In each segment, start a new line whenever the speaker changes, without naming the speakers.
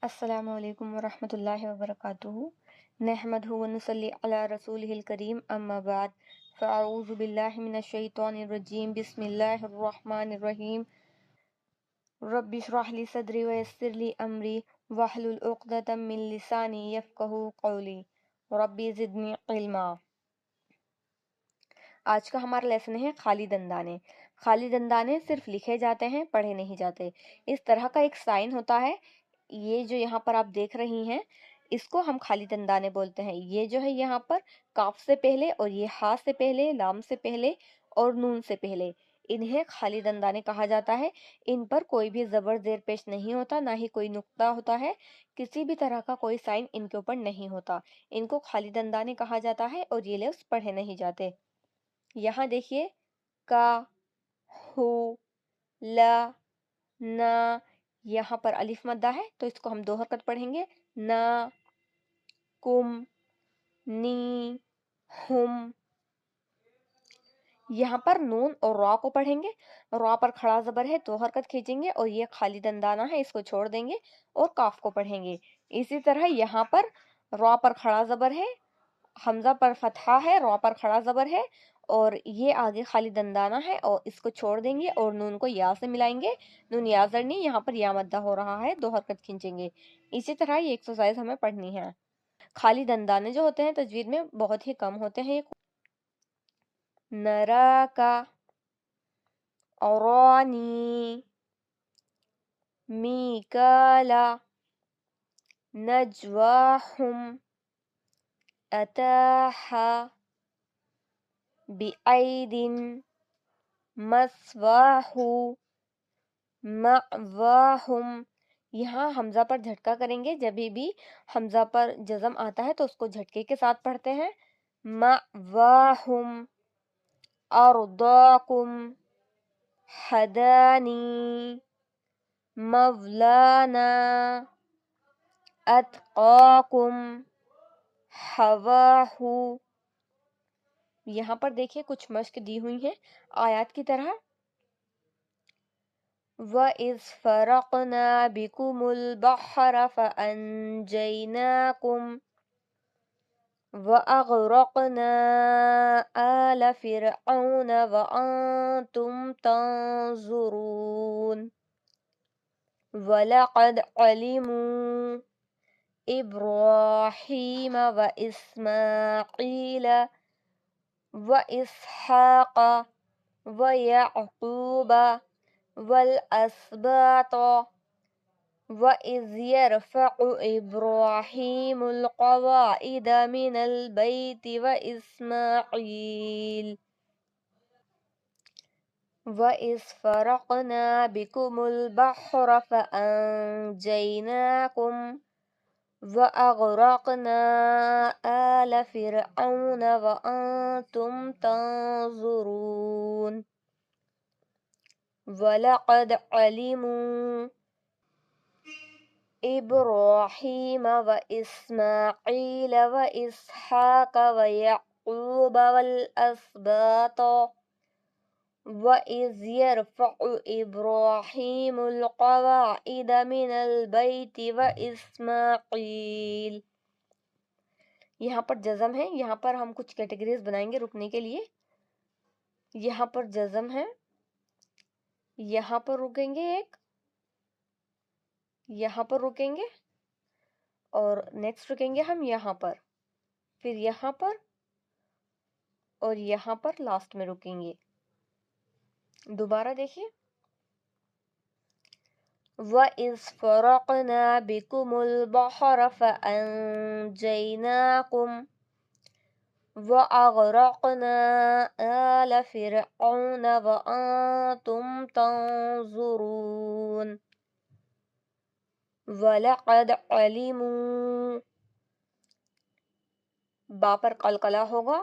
अस्सलामु अलैकुम वरहमतुल्लाहि वबरकातुहू नहमदहु व नुसल्ली अला रसूलिहिल करीम अम्मा बाद फ़अऊज़ु बिल्लाहि मिनश शैतानिर रजीम बिस्मिल्लाहिर रहमानिर रहीम रब्बि इश्रह ली सदरी व यस्सिर ली अमरी वहलुल उक़दतम मिन लिसानी यफ़क़हू क़ौली रब्बि ज़िदनी इल्मा। आज का हमारा लेसन है खाली दंदाने। खाली दंदाने सिर्फ लिखे जाते हैं, पढ़े नहीं जाते। इस तरह का एक साइन होता है, ये जो यहाँ पर आप देख रही हैं, इसको हम खाली दंदाने बोलते हैं। ये जो है यहाँ पर काफ से पहले और ये हा से पहले, लाम से पहले और नून से पहले, इन्हें खाली दंदाने कहा जाता है। इन पर कोई भी जबर जेर पेश नहीं होता, ना ही कोई नुक्ता होता है, किसी भी तरह का कोई साइन इनके ऊपर नहीं होता। इनको खाली दंदाने कहा जाता है और ये लफ्ज़ पढ़े नहीं जाते। यहाँ देखिए, का, हु, ला, ना, यहाँ पर अलिफ मद्दा है तो इसको हम दो हरकत पढ़ेंगे। ना, कुम, नी, हुम। यहाँ पर नून और रॉ को पढ़ेंगे। रॉ पर खड़ा जबर है, दो हरकत खींचेंगे और ये खाली दंदाना है, इसको छोड़ देंगे और काफ को पढ़ेंगे। इसी तरह यहाँ पर रॉ पर खड़ा जबर है, हमजा पर फतहा है, रॉ पर खड़ा जबर है और ये आगे खाली दंदाना है और इसको छोड़ देंगे और नून को या से मिलाएंगे। नून या जरनी, यहाँ पर या मद्दा हो रहा है, दो हरकत खींचेंगे। इसी तरह ये एक्सरसाइज हमें पढ़नी है। खाली दंदाने जो होते हैं तजवीद में बहुत ही कम होते हैं। नराका, औरानी, मीकाला, नजवाहुम, अताहा, बिआइदिन, मस्वाहु, मअवाहुम। यहाँ हमजा पर झटका करेंगे। जब भी हमजा पर जज़म आता है तो उसको झटके के साथ पढ़ते हैं। मअवाहुम, अर्दाकुम, हदानी, मवलाना, अतकाकुम, हवाहु। यहाँ पर देखिए कुछ मश्क दी हुई हैं आयत की तरह। वइज़ फ़रक़ना बिकुमुल बहर फ़अंजयनाकुम वअग़रक़ना आल फ़िरऔन वअंतुम तंज़ुरून वलक़द अलिमू इब्राहीम व इस्माईल व इसहाक़ व याक़ूब वल अस्बात व इज़ यरफ़अु इब्राहीमुल क़वाइद मिनल बैति व इस्माईल व इज़ फ़रक़ना बिकुमुल बहर फ़अंजयनाकुम व अग़रक़ना आल फ़िरऔन व अंतुम तंज़ुरून वलक़द अलिमू इब्राहीम व इस्माईल व इसहाक़ व याक़ूब वल अस्बात व इज़ यरफ़अु इब्राहीमुल क़वाइद मिनल बैति व इस्माईल। यहाँ पर जज़म है, यहाँ पर हम कुछ कैटेगरीज बनाएंगे रुकने के लिए। यहाँ पर जज़म है, यहाँ पर रुकेंगे एक, यहाँ पर रुकेंगे और नेक्स्ट रुकेंगे हम यहाँ पर, फिर यहाँ पर और यहाँ पर लास्ट में रुकेंगे। दोबारा देखिए। वइज़ फ़रक़ना बिकुमुल बहर फ़अंजयनाकुम व अग़रक़ना आल फ़िरऔन व अंतुम तंज़ुरून वलक़द अलिमू, बा पर कलकला होगा,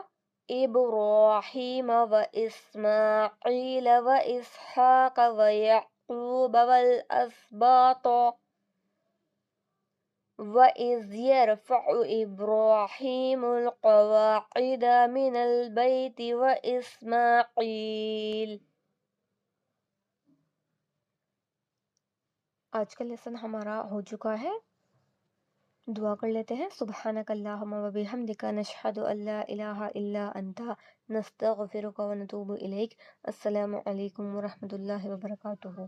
इब्राहीम व इस्माईल व इसहाक़ व याक़ूब वल अस्बात व इज़ यरफ़अु इब्राहीमुल क़वाइद मिनल बैति व इस्माईल। आज का लेसन हमारा हो चुका है। دعا کر لیتے ہیں۔ سبحانک اللہم و بحمدک نشہد ان لا الہ الا انت نستغفرک و نتوب الیک۔ السلام علیکم ورحمۃ اللہ وبرکاتہ۔